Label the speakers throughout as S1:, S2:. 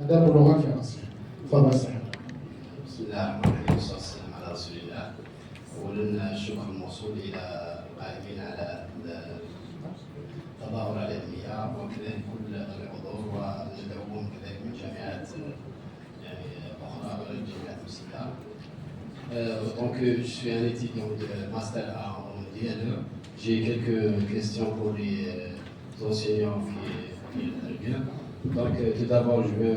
S1: آداب اللغة في مصر. تفضل سعيد.
S2: بسم الله الرحمن الرحيم والصلاة والسلام على رسول الله. أولا الشكر الموصول إلى القائمين على التظاهرة العلمية وكذلك كل الحضور والمدعوون كذلك من جامعات يعني أخرى غير الجامعات المسلمة. Donc je suis un étudiant de master en DNE. J'ai quelques questions pour les enseignants qui interviennent. Donc tout d'abord je veux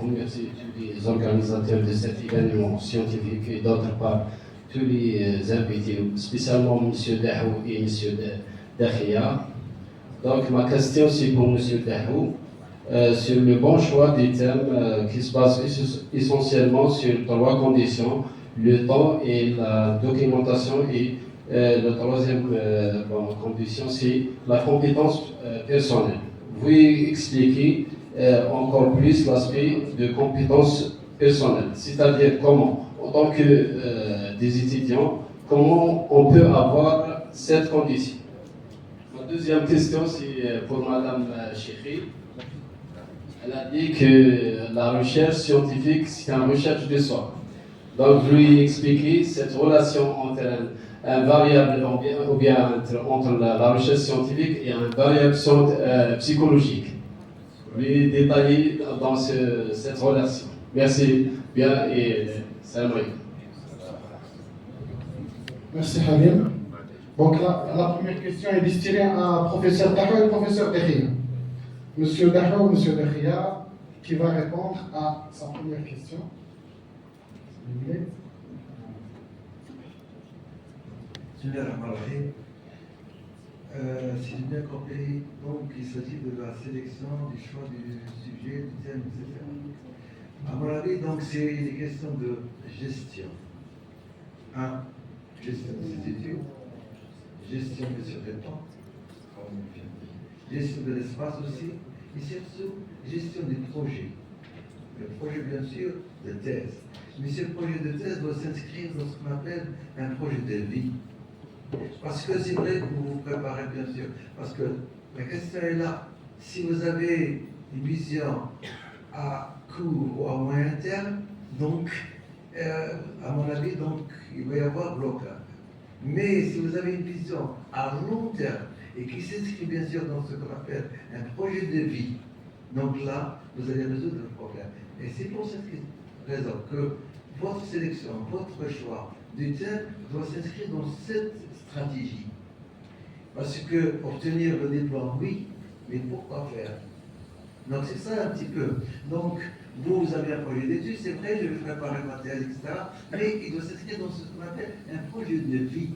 S2: remercier tous les organisateurs de cet événement scientifique et d'autre part tous les invités, spécialement M. Dahou et M. Dakhia. Donc ma question c'est pour M. Dahou. Sur le bon choix des thèmes qui se basent essentiellement sur trois conditions, le temps et la documentation, et la troisième condition c'est la compétence personnelle. Vous expliquez encore plus l'aspect de compétence personnelle, c'est-à-dire comment, en tant que des étudiants, comment on peut avoir cette condition. Ma deuxième question c'est pour Madame Chekhi. Elle a dit que la recherche scientifique, c'est une recherche de soi. Donc, je lui ai expliqué cette relation entre un variable ou bien entre la recherche scientifique et une variable psychologique. Je lui ai détaillé dans cette relation. Merci bien et salam alaikum.
S1: Merci Halim. Donc la première question est destinée à professeur Dahou et professeur Dakhia. Monsieur Dahou, Monsieur Dakhia, qui va répondre à sa première question. S'il vous plaît.
S3: Bismillahirrahmanirrahim. Si j'ai bien compris, donc il s'agit de la sélection, du choix du sujet, du thème, etc. À mon avis, donc c'est des questions de gestion. Gestion des études, gestion bien sûr du temps, gestion de l'espace aussi, et surtout gestion des projets. Le projet bien sûr de thèse. Mais ce projet de thèse doit s'inscrire dans ce qu'on appelle un projet de vie. Parce que c'est vrai que vous vous préparez bien sûr, parce que la question est là. Si vous avez une vision à court ou à moyen terme, donc, à mon avis, donc, il va y avoir blocage. Mais si vous avez une vision à long terme et qui s'inscrit bien sûr dans ce qu'on appelle un projet de vie, donc là, vous allez résoudre le problème. Et c'est pour cette raison que votre sélection, votre choix du thème doit s'inscrire dans cette stratégie. Parce que obtenir le diplôme, oui, mais pourquoi faire? Donc c'est ça un petit peu. Donc vous avez un projet d'études, c'est vrai, je vais préparer ma thèse, etc. Mais il doit s'inscrire dans ce qu'on appelle un projet de vie.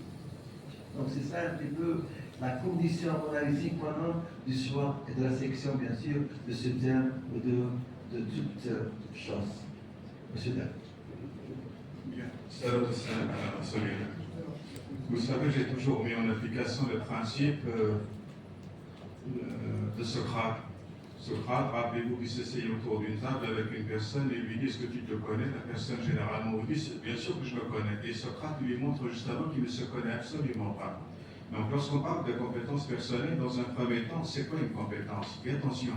S3: Donc c'est ça un petit peu la condition, à mon avis, sine qua non du choix et de la sélection, bien sûr, de ce thème ou de toute chose. Monsieur Dac.
S4: Bien. Vous savez, j'ai toujours mis en application le principe de Socrate. Socrate, rappelez-vous qu'il s'essayait autour d'une table avec une personne et lui dit: est-ce que tu te connais? La personne généralement lui dit: bien sûr que je me connais. Et Socrate lui montre justement qu'il ne se connaît absolument pas. Donc lorsqu'on parle de compétences personnelles, dans un premier temps, c'est quoi une compétence? Et attention,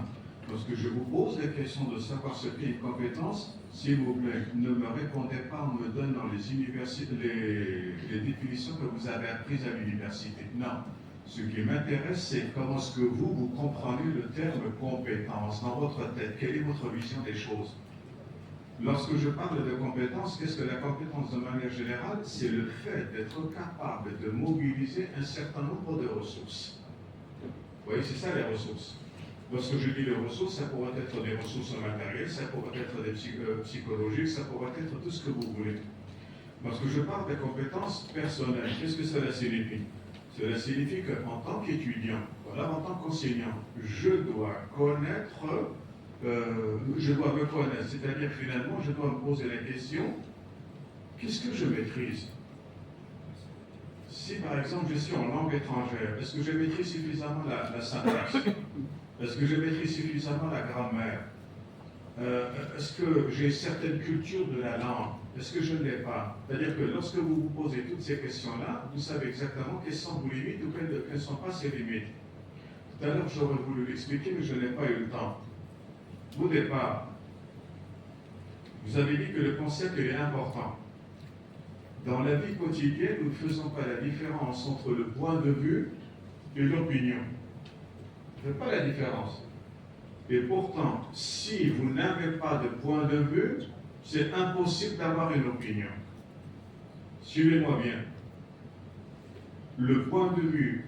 S4: lorsque je vous pose la question de savoir ce qu'est une compétence, s'il vous plaît, ne me répondez pas en me donnant les définitions que vous avez apprises à l'université. Non. Ce qui m'intéresse, c'est comment est-ce que vous comprenez le terme compétence dans votre tête. Quelle est votre vision des choses? Lorsque je parle de compétence, qu'est-ce que la compétence de manière générale? C'est le fait d'être capable de mobiliser un certain nombre de ressources. Vous voyez, c'est ça les ressources. Lorsque je dis les ressources, ça pourrait être des ressources matérielles, ça pourrait être des psychologiques, ça pourrait être tout ce que vous voulez. Lorsque je parle de compétences personnelles, qu'est-ce que cela signifie? Cela signifie qu'en tant qu'étudiant, voilà, en tant qu'enseignant, je dois connaître, je dois me connaître, c'est-à-dire finalement, je dois me poser la question, qu'est-ce que je maîtrise? Si par exemple je suis en langue étrangère, est-ce que je maîtrise suffisamment la syntaxe? Est-ce que je maîtrise suffisamment la grammaire? Est-ce que j'ai certaines cultures de la langue? Est-ce que je ne l'ai pas? C'est-à-dire que lorsque vous vous posez toutes ces questions-là, vous savez exactement quelles sont vos limites ou quelles ne sont pas ces limites. Tout à l'heure, j'aurais voulu l'expliquer, mais je n'ai pas eu le temps. Au départ, Vous avez dit que le concept est important. Dans la vie quotidienne, nous ne faisons pas la différence entre le point de vue et l'opinion. Vous ne faites pas la différence. Et pourtant, si vous n'avez pas de point de vue, c'est impossible d'avoir une opinion. Suivez-moi bien. Le point de vue,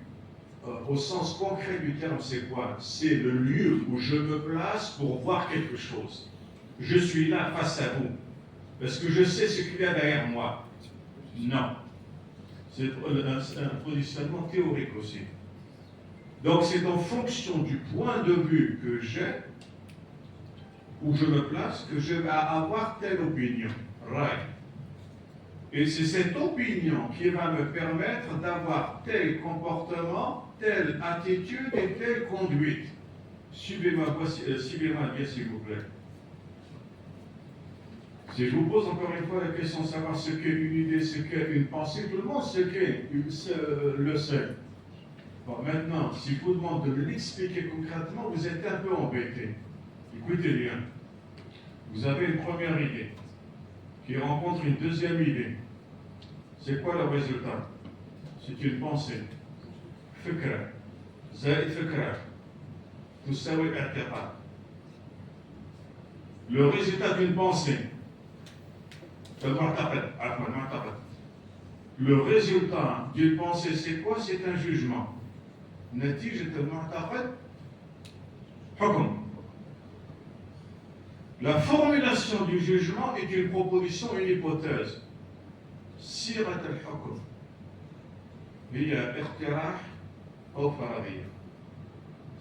S4: au sens concret du terme, c'est quoi? C'est le lieu où je me place pour voir quelque chose. Je suis là face à vous. Est-ce que je sais ce qu'il y a derrière moi? Non. C'est un positionnement théorique aussi. Donc c'est en fonction du point de vue que j'ai, où je me place, que je vais avoir telle opinion. Right. Et c'est cette opinion qui va me permettre d'avoir tel comportement, telle attitude et telle conduite. Suivez-moi bien s'il vous plaît. Si je vous pose encore une fois la question de savoir ce qu'est une idée, ce qu'est une pensée, tout le monde le sait. Bon, maintenant, si je vous demande de l'expliquer concrètement, vous êtes un peu embêté. Écoutez bien. Vous avez une première idée qui rencontre une deuxième idée. C'est quoi le résultat? C'est une pensée. Fikra. Zaïd fikra. Tusawi i'tiqad. Le résultat d'une pensée. Le résultat d'une pensée, c'est quoi? C'est un jugement. La formulation du jugement est une proposition, une hypothèse. Sirat al-hukm. Il y a iqtirah ou faradiyya.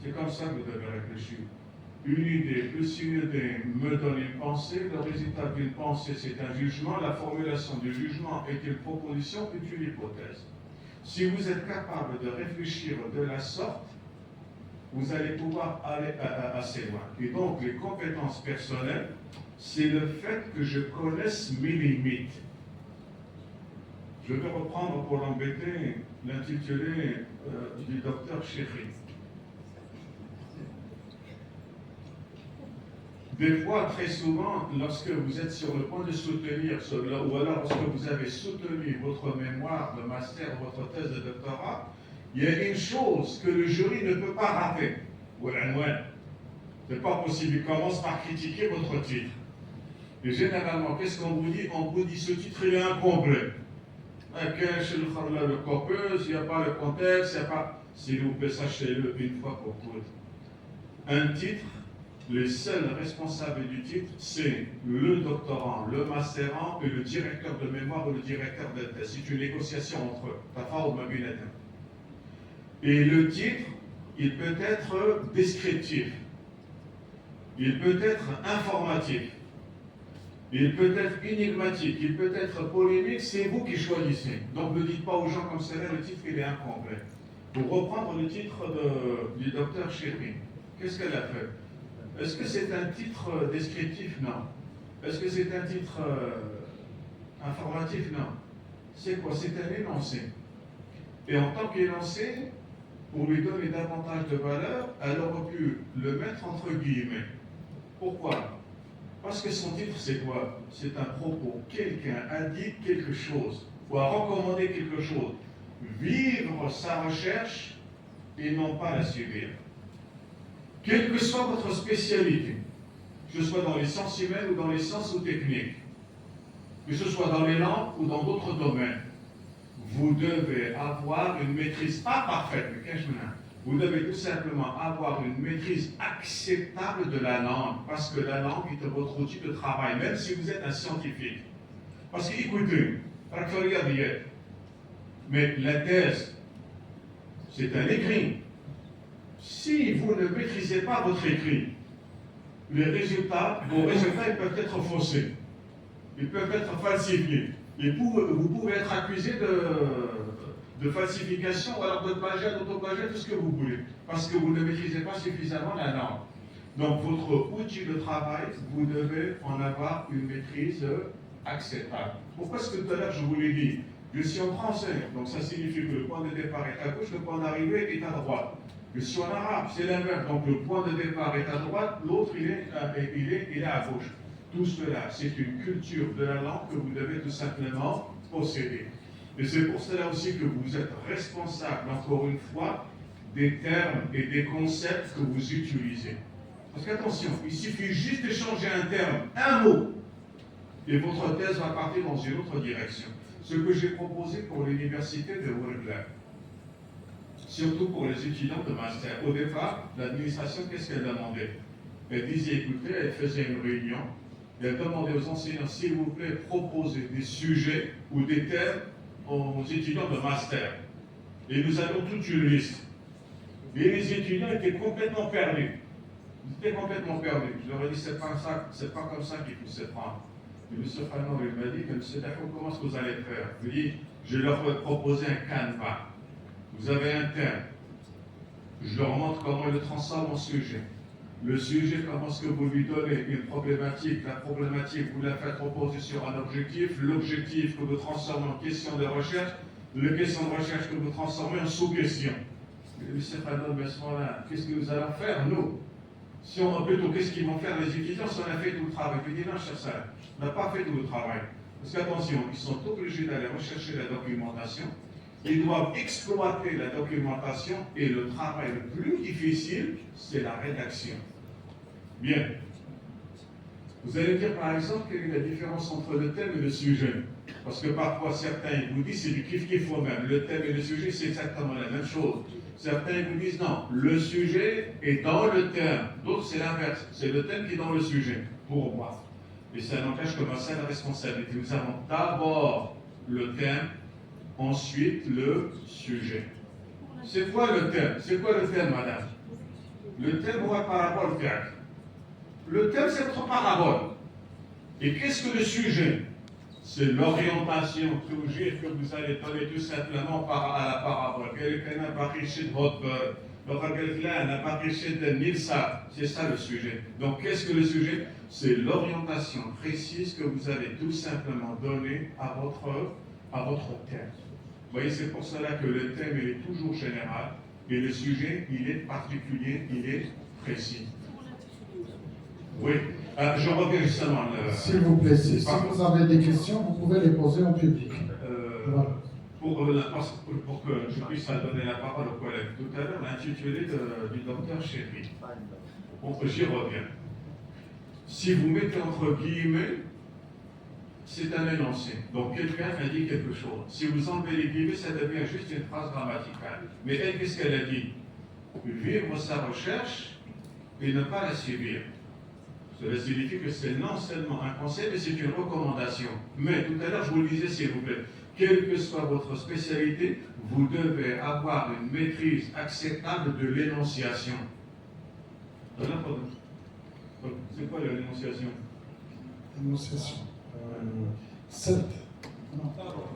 S4: C'est comme ça que vous devez réfléchir. Une idée plus une idée me donne une pensée, le résultat d'une pensée c'est un jugement, la formulation du jugement est une proposition, est une hypothèse. Si vous êtes capable de réfléchir de la sorte, vous allez pouvoir aller assez loin. Et donc les compétences personnelles, c'est le fait que je connaisse mes limites. Je vais reprendre pour l'embêter l'intitulé du docteur Chéri. Des fois, très souvent, lorsque vous êtes sur le point de soutenir, ou alors lorsque vous avez soutenu votre mémoire de master, votre thèse de doctorat, il y a une chose que le jury ne peut pas rater. C'est pas possible, il commence par critiquer votre titre. Et généralement, qu'est-ce qu'on vous dit? On vous dit ce titre il est incomplet. Le corpus, il n'y a pas le contexte, il n'y a pas. S'il vous plaît, sachez-le une fois pour toutes. Un titre, les seuls responsables du titre, c'est le doctorant, le macérant et le directeur de mémoire ou le directeur de thèse. C'est une négociation entre eux. Et le titre, il peut être descriptif, il peut être informatif, il peut être énigmatique, il peut être polémique, c'est vous qui choisissez. Donc ne dites pas aux gens comme cela, le titre il est incomplet. Pour reprendre le titre du docteur Chéri, qu'est-ce qu'elle a fait? Est-ce que c'est un titre descriptif? Non. Est-ce que c'est un titre informatif? Non. C'est quoi? C'est un énoncé. Et en tant qu'énoncé, pour lui donner davantage de valeur, elle aurait pu le mettre entre guillemets. Pourquoi? Parce que son titre, c'est quoi? C'est un propos. Quelqu'un a dit quelque chose, ou a recommandé quelque chose. Vivre sa recherche et non pas la subir. Quelle que soit votre spécialité, que ce soit dans les sciences humaines ou dans les sciences ou techniques, que ce soit dans les langues ou dans d'autres domaines, vous devez avoir une maîtrise, pas parfaite, mais vous devez tout simplement avoir une maîtrise acceptable de la langue, parce que la langue est votre outil de travail, même si vous êtes un scientifique. Parce que, écoutez, mais la thèse, c'est un écrit. Si vous ne maîtrisez pas votre écrit, vos résultats ils peuvent être faussés, ils peuvent être falsifiés. Et vous pouvez être accusé de falsification, ou alors de plagiat, d'autoplagiat, tout ce que vous voulez, parce que vous ne maîtrisez pas suffisamment la langue. Donc votre outil de travail, vous devez en avoir une maîtrise acceptable. Pourquoi est-ce que tout à l'heure je vous l'ai dit? Je suis en français, donc ça signifie que le point de départ est à gauche, le point d'arrivée est à droite. Je suis en arabe, c'est l'inverse, donc le point de départ est à droite, l'autre il est à gauche. Tout cela, c'est une culture de la langue que vous devez tout simplement posséder. Et c'est pour cela aussi que vous êtes responsable, encore une fois, des termes et des concepts que vous utilisez. Parce qu'attention, il suffit juste de changer un terme, un mot, et votre thèse va partir dans une autre direction. Ce que j'ai proposé pour l'université de Ouargla, surtout pour les étudiants de master. Au départ, l'administration, qu'est-ce qu'elle demandait? Elle disait, écoutez, elle faisait une réunion, et elle demandait aux enseignants, s'il vous plaît, proposez des sujets ou des thèmes aux étudiants de master. Et nous avions toute une liste. Et les étudiants étaient complètement perdus. Ils étaient complètement perdus. Je leur ai dit, c'est pas comme ça qu'il faut se prendre. Et M. Fanon, il m'a dit, M. D'accord, comment est-ce que vous allez faire? Je lui ai dit, je leur ai proposé un canevas. Vous avez un thème. Je leur montre comment il le transforme en sujet. Le sujet, comment est-ce que vous lui donnez une problématique. La problématique, vous la faites reposer sur un objectif. L'objectif que vous transformez en question de recherche. La question de recherche que vous transformez en sous-question. M. Fanon, à ce moment-là, qu'est-ce que nous allons faire, nous? Si on, plutôt, qu'est-ce qu'ils vont faire les étudiants si on a fait tout le travail? Je dis non, cher Salah, on n'a pas fait tout le travail. Parce qu'attention, ils sont obligés d'aller rechercher la documentation. Ils doivent exploiter la documentation et le travail le plus difficile, c'est la rédaction. Bien. Vous allez dire par exemple quelle est la différence entre le thème et le sujet. Parce que parfois certains vous disent c'est du kiff-kiff au même. Le thème et le sujet c'est exactement la même chose. Certains vous disent non, le sujet est dans le thème. D'autres c'est l'inverse. C'est le thème qui est dans le sujet, pour moi. Et ça n'empêche que ma seule responsabilité. Nous avons d'abord le thème, ensuite le sujet. C'est quoi le thème? C'est quoi le thème, madame? Le thème, on va parabole faire. Le thème, c'est votre parabole. Et qu'est-ce que le sujet? C'est l'orientation toujours que vous allez donner tout simplement à la parabole. Quelqu'un n'a pas riché de votre quelqu'un n'a pas riché de Nilsa. C'est ça le sujet. Donc, qu'est-ce que le sujet? C'est l'orientation précise que vous allez tout simplement donner à votre thème. Vous voyez, c'est pour cela que le thème il est toujours général et le sujet, il est particulier, il est précis. Oui, je reviens justement.
S1: S'il vous plaît, si vous avez des questions, vous pouvez les poser en public. Voilà.
S4: Pour que je puisse donner la parole aux collègues. Tout à l'heure, l'intitulé du docteur Chéri. Bon, j'y reviens. Si vous mettez entre guillemets, c'est un énoncé. Donc quelqu'un a dit quelque chose. Si vous enlevez les guillemets, ça devient juste une phrase grammaticale. Mais elle, qu'est-ce qu'elle a dit? Vivre sa recherche et ne pas la subir. Cela signifie que c'est non seulement un conseil, mais c'est une recommandation. Mais tout à l'heure, je vous le disais, s'il vous plaît, quelle que soit votre spécialité, vous devez avoir une maîtrise acceptable de l'énonciation. C'est quoi l'énonciation?
S1: L'énonciation. 7.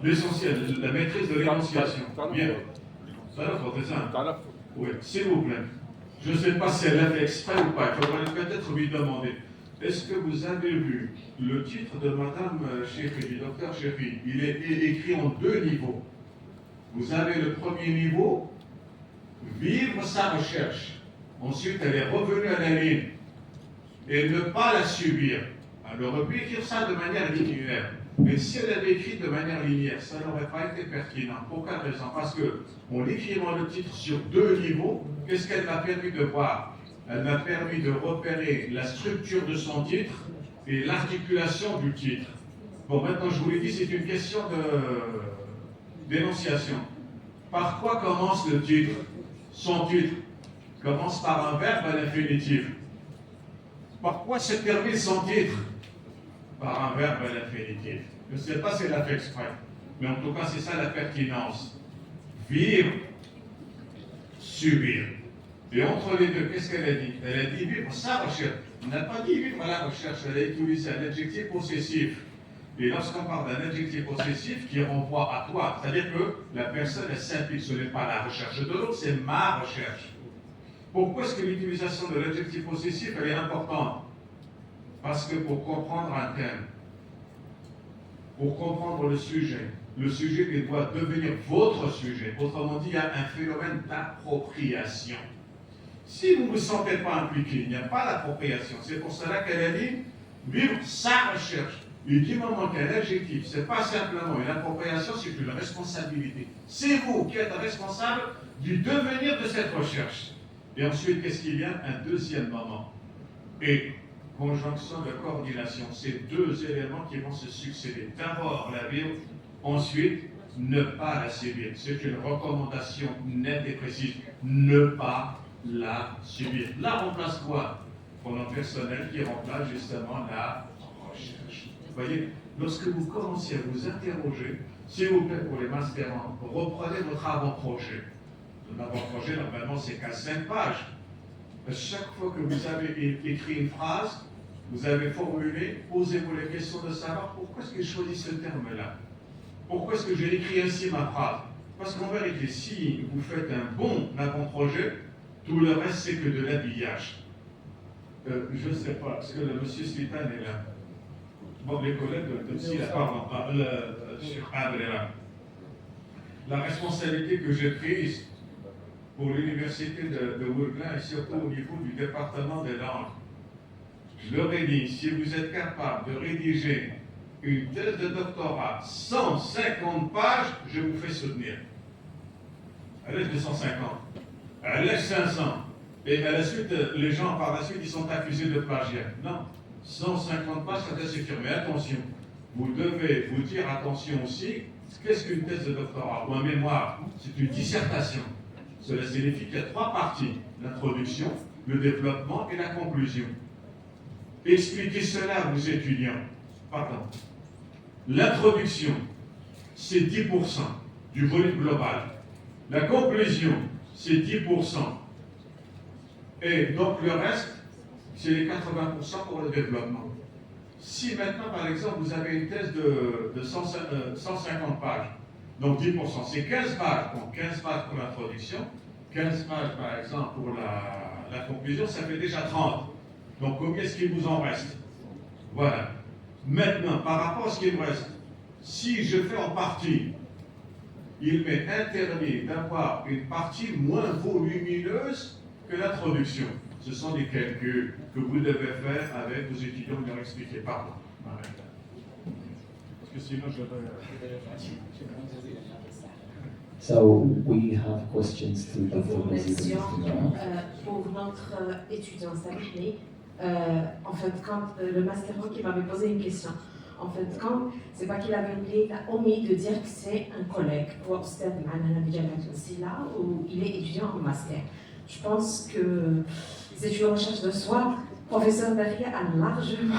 S4: L'essentiel, la maîtrise de l'énonciation. Bien. Oui, s'il vous plaît. Je ne sais pas si elle l'a fait exprès ou pas. Il faudrait peut-être lui demander. Est-ce que vous avez vu le titre de Madame Chéri, du docteur Chéri? Il est écrit en 2 niveaux. Vous avez le premier niveau, vivre sa recherche. Ensuite, elle est revenue à la ligne. Et ne pas la subir. Elle aurait pu écrire ça de manière linéaire. Mais si elle avait écrit de manière linéaire, ça n'aurait pas été pertinent. Pour quelle raison? Parce que, en écrivant le titre sur 2 niveaux, qu'est-ce qu'elle m'a permis de voir? Elle m'a permis de repérer la structure de son titre et l'articulation du titre. Bon, maintenant, je vous l'ai dit, c'est une question d'énonciation. Par quoi commence le titre? Son titre commence par un verbe à l'infinitif. Par quoi se termine son titre? Par un verbe à l'infinitif. Je ne sais pas si elle a fait exprès, mais en tout cas, c'est ça la pertinence. Vivre, subir. Et entre les deux, qu'est-ce qu'elle a dit? Elle a dit vivre sa recherche. On n'a pas dit vivre la recherche, elle a utilisé un adjectif possessif. Et lorsqu'on parle d'un adjectif possessif qui renvoie à toi, c'est-à-dire que la personne, elle s'implique, ce n'est pas la recherche de l'autre, c'est ma recherche. Pourquoi est-ce que l'utilisation de l'adjectif possessif, elle est importante? Parce que pour comprendre un thème, pour comprendre le sujet il doit devenir votre sujet. Autrement dit, il y a un phénomène d'appropriation. Si vous ne vous sentez pas impliqué, il n'y a pas d'appropriation. C'est pour cela qu'elle a dit vivre sa recherche. Et du moment qu'un adjectif, ce n'est pas simplement une appropriation, c'est une responsabilité. C'est vous qui êtes responsable du devenir de cette recherche. Et ensuite, qu'est-ce qu'il y a? Un deuxième moment. Et conjonction de coordination, c'est deux éléments qui vont se succéder. D'abord, la vivre, ensuite, ne pas la subir. C'est une recommandation nette et précise. Ne pas la subir. La remplace quoi? Pronom personnel qui remplace justement la recherche. Vous voyez, lorsque vous commencez à vous interroger, s'il vous plaît, pour les masterants, reprenez votre avant-projet. L'avant-projet, normalement, c'est qu'à 5 pages. Chaque fois que vous avez écrit une phrase, vous avez formulé, posez-vous la question de savoir pourquoi est-ce que j'ai choisi ce terme-là. Pourquoi est-ce que j'ai écrit ainsi ma phrase? Parce qu'en vérité, si vous faites un bon avant-projet, tout le reste, c'est que de l'habillage. Je ne sais pas, est-ce que le monsieur Slitan est là? Bon, les collègues de ici, pardon, sur Adre est là. La responsabilité que j'ai prise pour l'université de Wourglin et surtout au niveau du département des langues, je leur ai dit, si vous êtes capable de rédiger une thèse de doctorat 150 pages, je vous fais soutenir. Elle laisse 250, elle laisse 500. Et à la suite, les gens par la suite, ils sont accusés de plagiat. Non, 150 pages, ça doit suffire. Mais attention, vous devez vous dire attention aussi, qu'est-ce qu'une thèse de doctorat ou un mémoire? C'est une dissertation. Cela signifie qu'il y a 3 parties, l'introduction, le développement et la conclusion. Expliquez cela à vos étudiants. Pardon. L'introduction, c'est 10% du volume global. La conclusion, c'est 10%. Et donc le reste, c'est les 80% pour le développement. Si maintenant, par exemple, vous avez une thèse de 150 pages, donc 10%, c'est 15 pages. Donc 15 pages pour l'introduction, 15 pages par exemple pour la conclusion, ça fait déjà 30. Donc combien est-ce qu'il vous en reste? Voilà. Maintenant, par rapport à ce qu'il me reste, si je fais en partie, il m'est interdit d'avoir une partie moins volumineuse que l'introduction. Ce sont des calculs que vous devez faire avec vos étudiants de leur expliquer. Pardon. Parce que sinon je vais...
S5: So we have questions to Dr.
S6: Question pour notre étudiant Sabine. En fait, quand le masterant qui m'avait posé une question, en fait, quand c'est pas qu'il avait oublié, il a omis de dire que c'est un collègue pour Stade aussi là où il est étudiant en master. Je pense que c'est une recherche de soi. Professeur Derrière a largement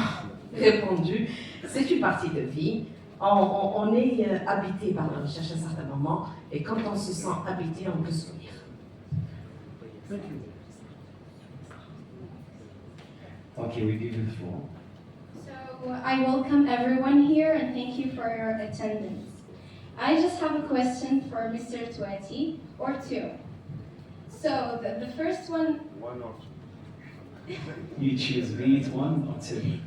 S6: répondu. C'est une partie de vie. On est habité par la recherche à un certain moment, et quand on se sent habité, on peut sourire.
S5: Okay, we give you the floor.
S7: So I welcome everyone here and thank you for your attendance. I just have a question for Mr. Touati, or two. So the first one...
S4: One or two.
S5: You choose B, 1 or 2.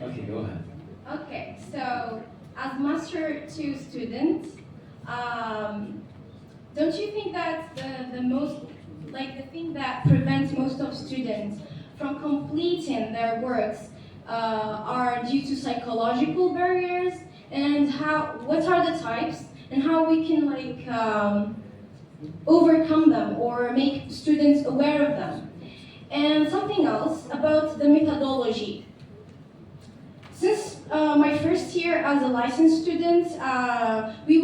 S5: Okay, go ahead.
S7: Okay, so as Master 2 student, don't you think that the most, like the thing that prevents most of students from completing their works are due to psychological barriers, and what are the types and how we can like overcome them or make students aware of them? And something else about the methodology. Since my first year as a licensed student, we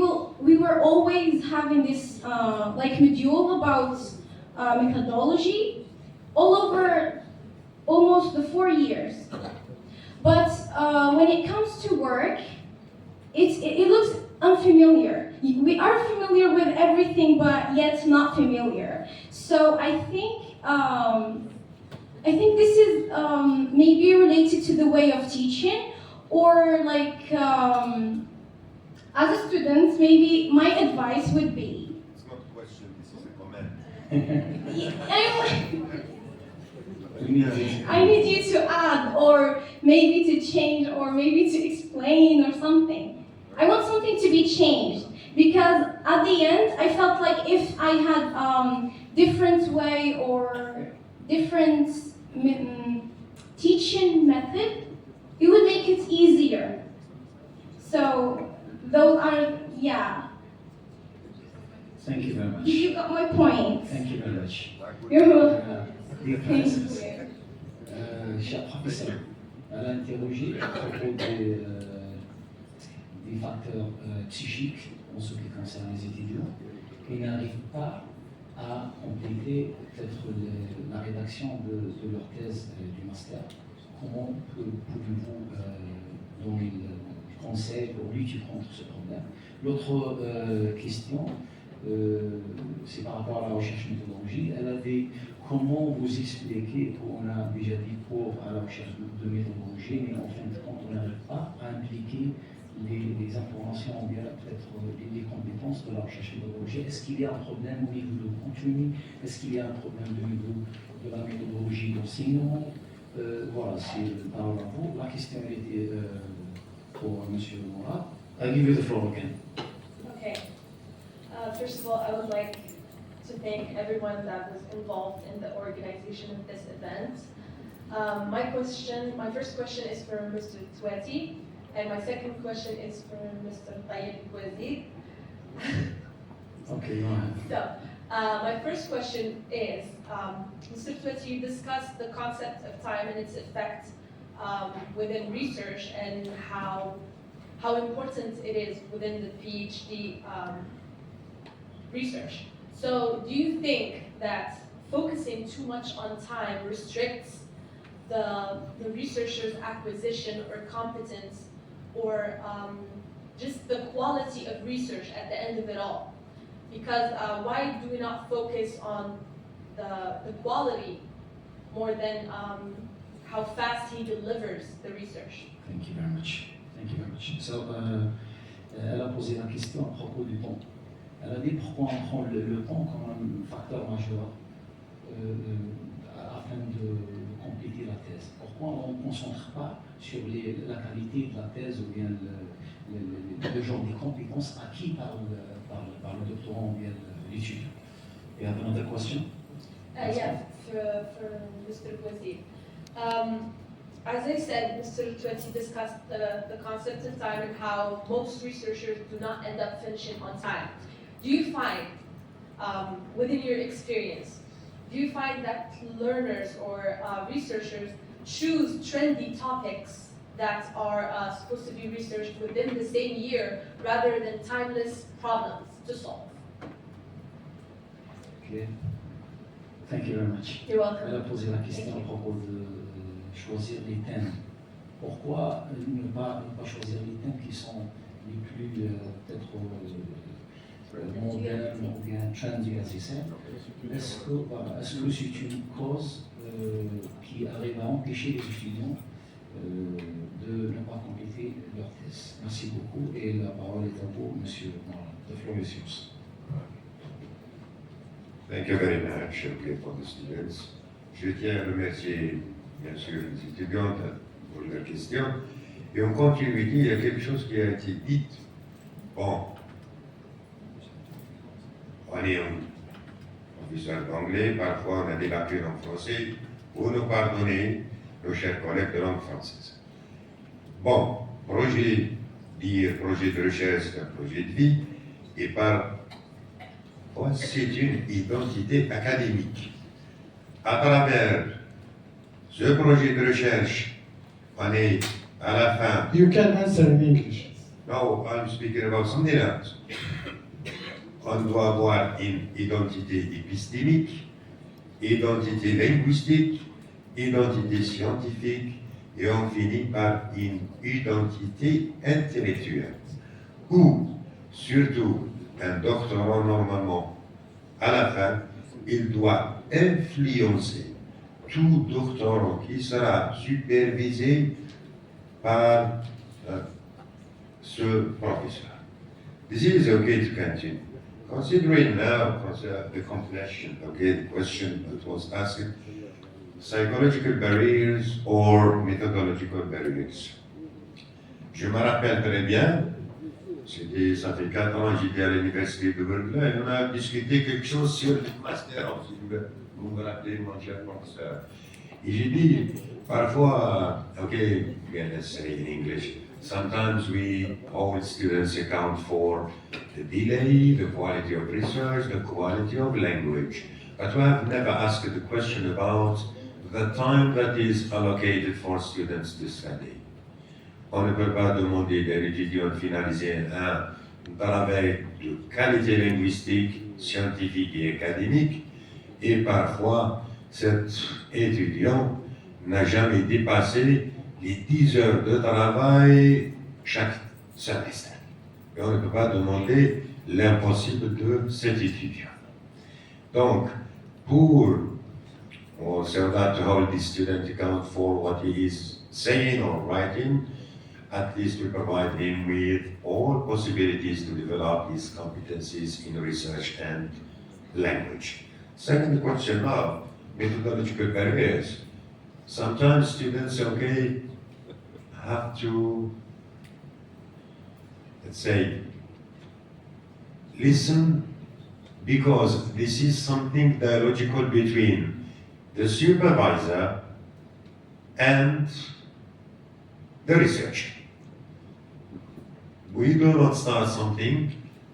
S7: were always having this like module about methodology all over almost the 4 years. But when it comes to work, it looks unfamiliar. We are familiar with everything, but yet not familiar. So I think this is maybe related to the way of teaching, or like as a student, maybe my advice would be.
S8: It's not a question, this is a comment.
S7: I need you to add, or maybe to change, or maybe to explain, or something. I want something to be changed, because at the end, I felt like if I had different way or different teaching method, it would make it easier. So those are, yeah.
S5: Thank you very much.
S7: You got my point.
S5: Thank you very much.
S7: You're welcome.
S5: Dear
S7: Thank
S5: professors,
S7: you.
S5: cher professeur, elle a interrogé à propos des facteurs psychiques en ce qui concerne les étudiants et n'arrive pas à compléter peut-être la rédaction de leur thèse du master. Comment pouvez-vous donner le conseil pour lutter contre ce problème? L'autre question, c'est par rapport à la recherche méthodologique. Elle a dit comment vous expliquer qu'on a déjà dit pour à la recherche de méthodologie, mais en fin de compte, on n'arrive pas à impliquer les informations ou bien peut-être les compétences de la recherche méthodologique. Est-ce qu'il y a un problème au niveau du contenu? Est-ce qu'il y a un problème au niveau de la méthodologie d'enseignement? Voilà, c'est parole à vous. La question était pour M. Mourad. I'll give you the floor again.
S9: Okay. First of all, I would like to thank everyone that was involved in the organization of this event. My first question is for Mr. Tweti, and my second question is for Mr. Tayyip Bouaziz.
S5: Okay, go ahead.
S9: So, my first question is, Mr. Tweti, you discussed the concept of time and its effect within research and how important it is within the PhD research. So, do you think that focusing too much on time restricts the researcher's acquisition or competence or just the quality of research at the end of it all? Because why do we not focus on the quality more than how fast he delivers the research?
S5: Thank you very much. Thank you very much. So, elle a posé la question à propos du temps. Elle a dit pourquoi on prend le temps comme un facteur majeur afin de compléter la thèse. Pourquoi on ne concentre pas sur la qualité de la thèse ou bien le genre de compétences acquis par le doctorant ou bien l'étudiant? You have another question?
S9: Yeah, for Mr. Bouaziz. As I said, Mr. Tweti discussed the concept of time and how most researchers do not end up finishing on time. Do you find, within your experience, do you find that learners or researchers choose trendy topics that are supposed to be researched within the same year rather than timeless problems to solve?
S5: Okay. Thank you very much.
S9: You're welcome.
S5: Elle a posé la question à propos de choisir les thèmes. Pourquoi ne pas choisir les thèmes qui sont les plus peut-être modernes ou bien trendy, as you said? Est-ce que c'est une cause qui arrive à empêcher les étudiants de ne pas compléter leur thèse? Merci beaucoup et la parole est à vous, Monsieur Mourad. The floor is yours.
S8: Thank you very much, okay, for the students. Je tiens à remercier, bien sûr, les étudiantes pour leurs questions. Et en continuité, il y a quelque chose qui a été dit. Bon, on est un professeur d'anglais, parfois on a des lacunes en français, pour nous pardonner, nos chers collègues de langue française. Bon, projet de recherche, c'est un projet de vie, et c'est une identité académique. À travers ce projet de recherche, on est à la fin.
S1: You can answer in English.
S8: No, I'm speaking about something else. On doit avoir une identité épistémique, identité linguistique, identité scientifique, et on finit par une identité intellectuelle. Ou, surtout, un doctorant, normalement, à la fin, il doit influencer tout doctorant qui sera supervisé par ce professeur. This is okay to continue. Considering now the completion, okay, the question that was asked, psychological barriers or methodological barriers. Je me rappelle très bien, ça fait 4 ans, j'étais à l'université de Berkeley, et on a discuté quelque chose sur le master, si vous me rappelez, mon cher professeur. Et j'ai dit, Parfois, okay, again, let's say in English, sometimes we hold students account for the delay, the quality of research, the quality of language. But we have never asked the question about the time that is allocated for students to study. On ne peut pas demander d'un étudiant de finaliser un travail de qualité linguistique, scientifique et académique, et parfois cet étudiant n'a jamais dépassé les 10 heures de travail chaque semestre. Et on ne peut pas demander l'impossible de cet étudiant. Donc, so that to hold the student account for what he is saying or writing, at least we provide him with all possibilities to develop his competencies in research and language. Second question of methodological barriers. Sometimes students, okay, have to, let's say, listen, because this is something dialogical between the supervisor and the researcher. We do not start something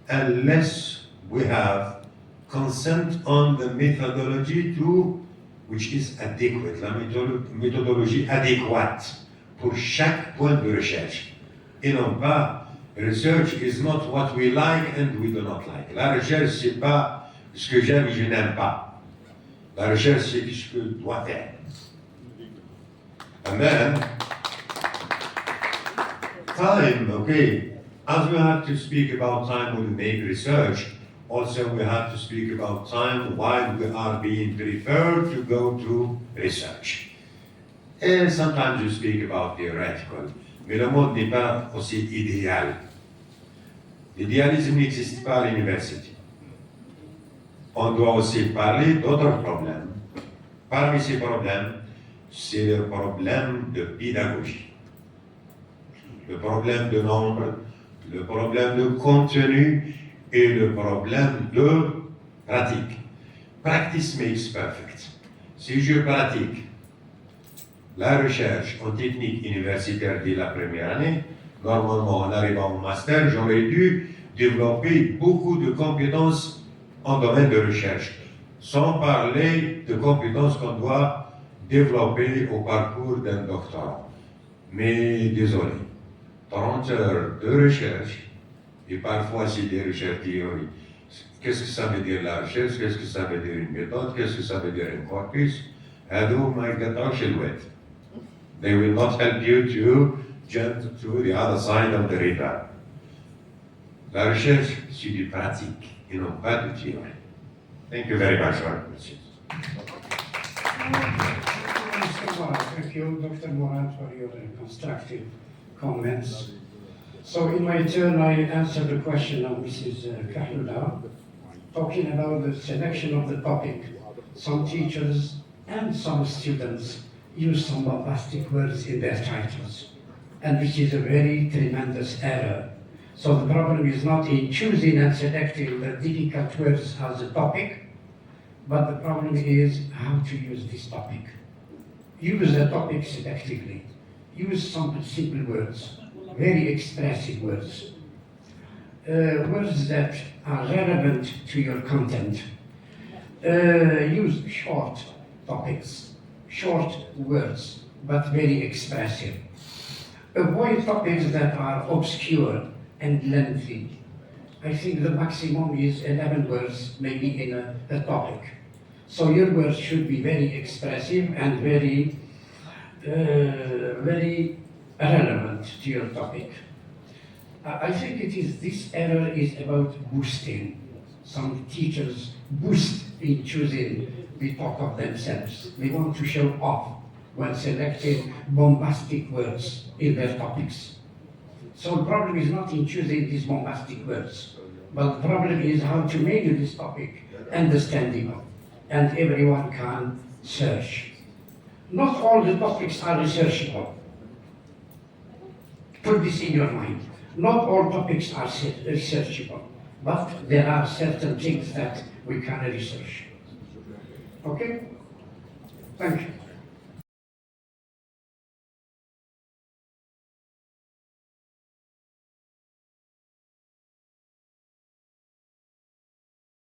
S8: unless we have consent on the methodology which is adequate, la méthodologie adéquate pour chaque point de recherche. Et non pas, research is not what we like and we do not like. La recherche, c'est pas ce que j'aime et je n'aime pas. La recherche, c'est ce que doit être. And then, time, okay. As we have to speak about time when we make research, also we have to speak about time while we are being prepared to go to research. And sometimes we speak about theoretical, mais le monde n'est pas aussi idéal. L'idéalisme n'existe pas à l'université. On doit aussi parler d'autres problèmes. Parmi ces problèmes, c'est le problème de pédagogie, le problème de nombre, le problème de contenu et le problème de pratique. Practice makes perfect. Si je pratique la recherche en technique universitaire dès la première année, normalement en arrivant au master, j'aurais dû développer beaucoup de compétences en domaine de recherche, sans parler de compétences qu'on doit développer au parcours d'un doctorat. Mais désolé, 30 heures de recherche, et parfois c'est des recherches théoriques. Qu'est-ce que ça veut dire la recherche? Qu'est-ce que ça veut dire une méthode? Qu'est-ce que ça veut dire un corpus? هذو ما يقطعوش الوقت. They will not help you to jump to the other side of the river. La recherche, c'est du pratique, et non pas de théorie. Thank you very much for your questions.
S10: Thank you, Dr. Moran, for your constructive comments. So in my turn, I answer the question of Mrs. Kahula, talking about the selection of the topic. Some teachers and some students use some bombastic words in their titles, and which is a very tremendous error. So the problem is not in choosing and selecting the difficult words as a topic, but the problem is how to use this topic. Use a topic selectively. Use some simple words, very expressive words. Words that are relevant to your content. Use short topics, short words, but very expressive. Avoid topics that are obscure and lengthy. I think the maximum is 11 words, maybe in a topic. So your words should be very expressive and very relevant to your topic. I think this error is about boosting. Some teachers boost in choosing the talk of themselves. They want to show off when selecting bombastic words in their topics. So the problem is not in choosing these bombastic words, but the problem is how to make this topic understandable, and everyone can search. Not all the topics are researchable. Put this in your mind. Not all topics are researchable, but there are certain things that we can research. Okay? Thank you.